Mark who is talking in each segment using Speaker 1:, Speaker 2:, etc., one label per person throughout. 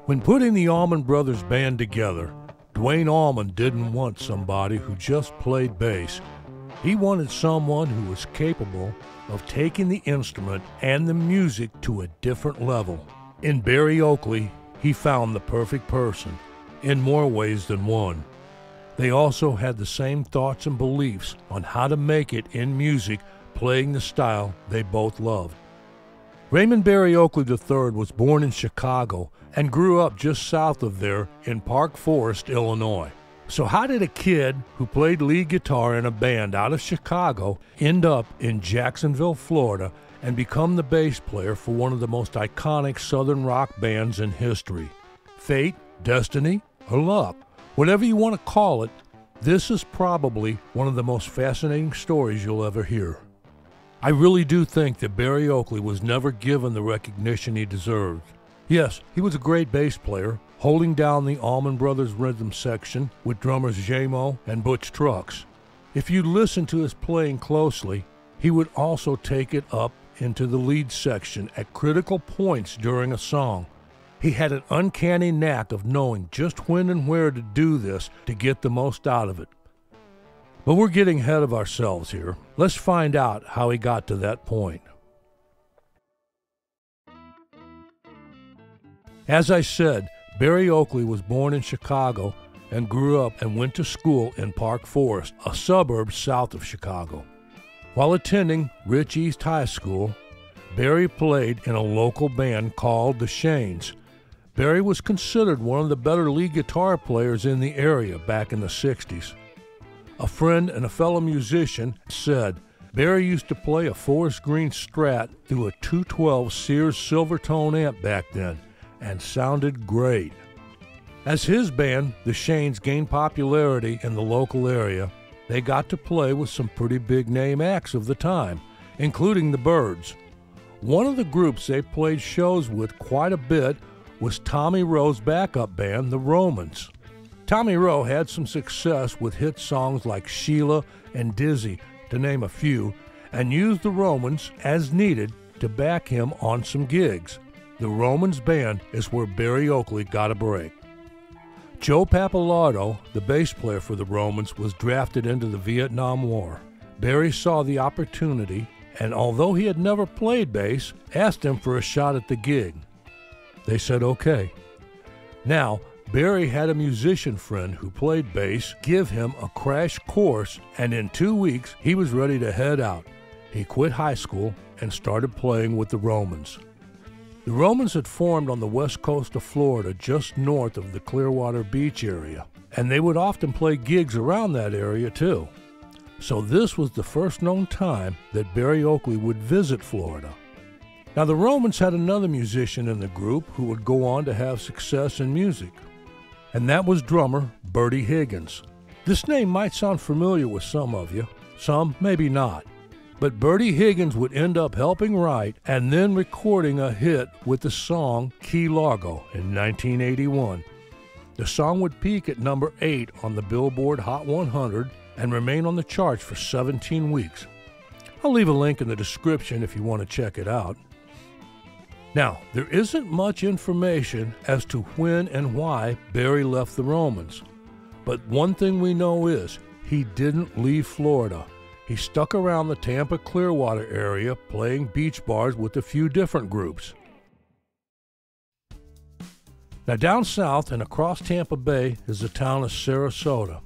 Speaker 1: When putting the Allman Brothers Band together, Duane Allman didn't want somebody who just played bass. He wanted someone who was capable of taking the instrument and the music to a different level. In Bertie Oakley, he found the perfect person, in more ways than one. They also had the same thoughts and beliefs on how to make it in music, playing the style they both loved. Raymond Bertie Oakley III was born in Chicago and grew up just south of there in Park Forest, Illinois. So how did a kid who played lead guitar in a band out of Chicago end up in Jacksonville, Florida, and become the bass player for one of the most iconic Southern rock bands in history? Fate, destiny, or luck? Whatever you want to call it, this is probably one of the most fascinating stories you'll ever hear. I really do think that Bertie Oakley was never given the recognition he deserved. Yes, he was a great bass player, holding down the Allman Brothers rhythm section with drummers J-Mo and Butch Trucks. If you listen to his playing closely, he would also take it up into the lead section at critical points during a song. He had an uncanny knack of knowing just when and where to do this to get the most out of it. But we're getting ahead of ourselves here. Let's find out how he got to that point. As I said, Bertie Oakley was born in Chicago and grew up and went to school in Park Forest, a suburb south of Chicago. While attending Rich East High School, Bertie played in a local band called the Shanes. Bertie was considered one of the better lead guitar players in the area back in the 60s. A friend and a fellow musician said Bertie used to play a Forest Green Strat through a 212 Sears Silvertone amp back then, and sounded great. As his band, the Shanes, gained popularity in the local area, they got to play with some pretty big name acts of the time, including the Byrds. One of the groups they played shows with quite a bit was Tommy Roe's backup band, the Romans. Tommy Roe had some success with hit songs like Sheila and Dizzy, to name a few, and used the Romans as needed to back him on some gigs. The Romans band is where Bertie Oakley got a break. Joe Papalardo, the bass player for the Romans, was drafted into the Vietnam War. Bertie saw the opportunity, and although he had never played bass, asked him for a shot at the gig. They said okay. Now, Bertie had a musician friend who played bass give him a crash course, and in 2 weeks he was ready to head out. He quit high school and started playing with the Romans. The Romans had formed on the west coast of Florida just north of the Clearwater Beach area, and they would often play gigs around that area too. So this was the first known time that Bertie Oakley would visit Florida. Now the Romans had another musician in the group who would go on to have success in music, and that was drummer Bertie Higgins. This name might sound familiar with some of you, some maybe not. But Bertie Higgins would end up helping write and then recording a hit with the song Key Largo in 1981. The song would peak at number 8 on the Billboard Hot 100 and remain on the charts for 17 weeks. I'll leave a link in the description if you want to check it out. Now, there isn't much information as to when and why Bertie left the Romans, but one thing we know is he didn't leave Florida. He stuck around the Tampa Clearwater area playing beach bars with a few different groups. Now down south and across Tampa Bay is the town of Sarasota.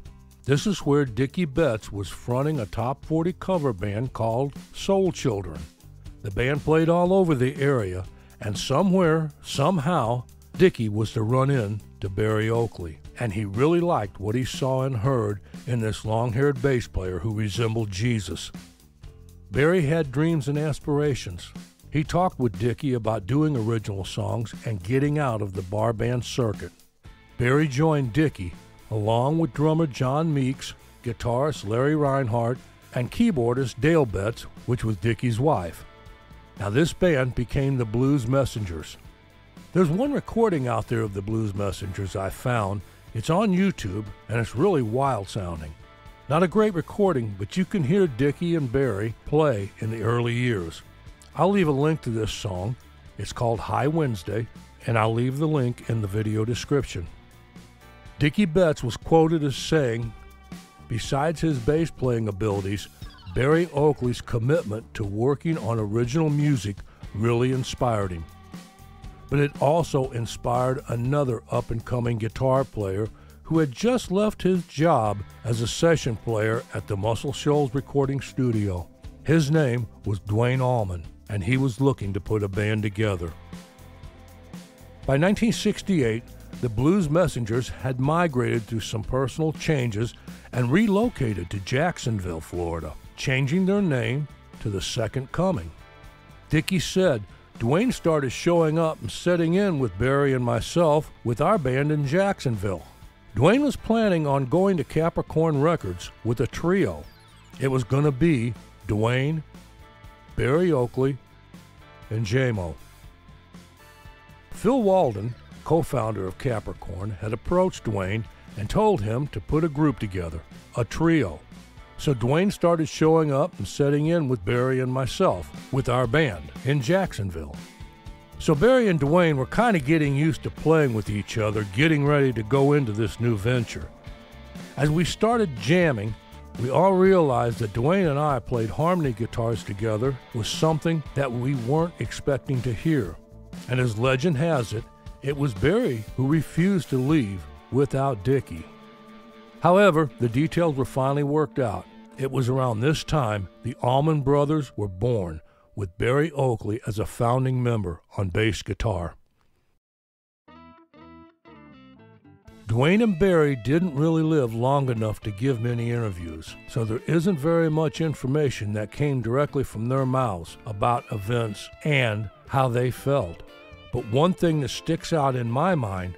Speaker 1: This is where Dickie Betts was fronting a top 40 cover band called Soul Children. The band played all over the area, and somewhere, somehow, Dickie was to run in to Bertie Oakley, and he really liked what he saw and heard in this long-haired bass player who resembled Jesus. Bertie had dreams and aspirations. He talked with Dickie about doing original songs and getting out of the bar band circuit. Bertie joined Dickie, along with drummer John Meeks, guitarist Larry Reinhardt, and keyboardist Dale Betts, which was Dickie's wife. Now this band became the Blues Messengers. There's one recording out there of the Blues Messengers I found. It's on YouTube, and it's really wild sounding. Not a great recording, but you can hear Dickie and Bertie play in the early years. I'll leave a link to this song. It's called High Wednesday, and I'll leave the link in the video description. Dickie Betts was quoted as saying, "Besides his bass playing abilities, Bertie Oakley's commitment to working on original music really inspired him. But it also inspired another up-and-coming guitar player who had just left his job as a session player at the Muscle Shoals recording studio. His name was Duane Allman, and he was looking to put a band together." By 1968, the Blues Messengers had migrated through some personal changes and relocated to Jacksonville, Florida, changing their name to the Second Coming. Dickie said, "Duane started showing up and sitting in with Bertie and myself with our band in Jacksonville. Duane was planning on going to Capricorn Records with a trio. It was going to be Duane, Bertie Oakley, and J-Mo." Phil Walden, co-founder of Capricorn, had approached Duane and told him to put a group together, a trio. So Duane started showing up and sitting in with Bertie and myself with our band in Jacksonville. So Bertie and Duane were kind of getting used to playing with each other, getting ready to go into this new venture. As we started jamming, we all realized that Duane and I played harmony guitars together was something that we weren't expecting to hear. And as legend has it, it was Bertie who refused to leave without Dickie. However, the details were finally worked out. It was around this time the Allman Brothers were born, with Bertie Oakley as a founding member on bass guitar. Duane and Bertie didn't really live long enough to give many interviews, so there isn't very much information that came directly from their mouths about events and how they felt. But one thing that sticks out in my mind,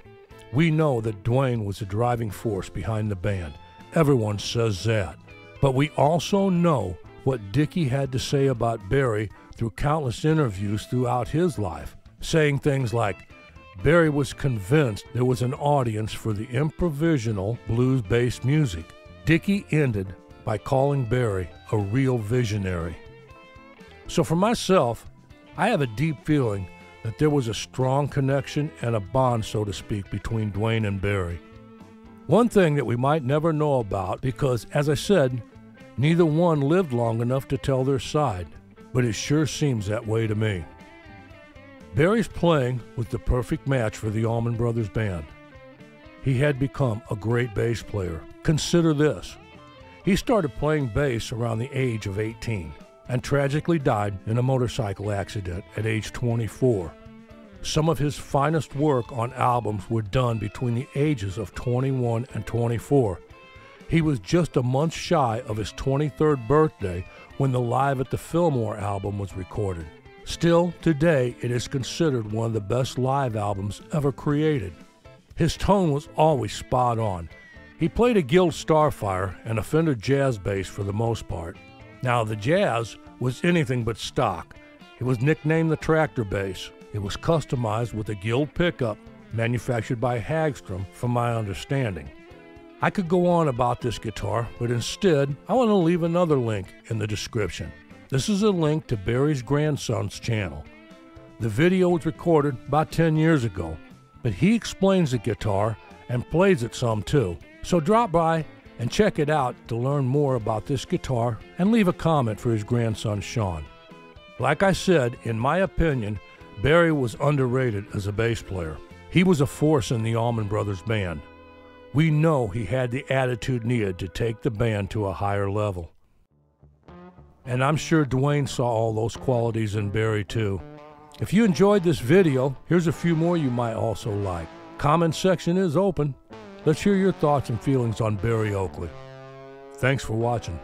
Speaker 1: we know that Duane was the driving force behind the band. Everyone says that. But we also know what Dickie had to say about Bertie through countless interviews throughout his life, saying things like, Bertie was convinced there was an audience for the improvisational blues-based music. Dickie ended by calling Bertie a real visionary. So for myself, I have a deep feeling that there was a strong connection and a bond, so to speak, between Duane and Bertie. One thing that we might never know about, because, as I said, neither one lived long enough to tell their side, but it sure seems that way to me. Bertie's playing was the perfect match for the Allman Brothers Band. He had become a great bass player. Consider this. He started playing bass around the age of 18 and tragically died in a motorcycle accident at age 24. Some of his finest work on albums were done between the ages of 21 and 24. He was just a month shy of his 23rd birthday when the Live at the Fillmore album was recorded. Still, today, it is considered one of the best live albums ever created. His tone was always spot on. He played a Guild Starfire and a Fender Jazz bass for the most part. Now, the Jazz was anything but stock. It was nicknamed the tractor bass. It was customized with a Guild pickup, manufactured by Hagstrom, from my understanding. I could go on about this guitar, but instead, I want to leave another link in the description. This is a link to Bertie's grandson's channel. The video was recorded about 10 years ago, but he explains the guitar and plays it some too. So drop by and check it out to learn more about this guitar and leave a comment for his grandson Sean. Like I said, in my opinion, Bertie was underrated as a bass player. He was a force in the Allman Brothers Band. We know he had the attitude needed to take the band to a higher level. And I'm sure Duane saw all those qualities in Bertie too. If you enjoyed this video, here's a few more you might also like. Comment section is open. Let's hear your thoughts and feelings on Bertie Oakley. Thanks for watching.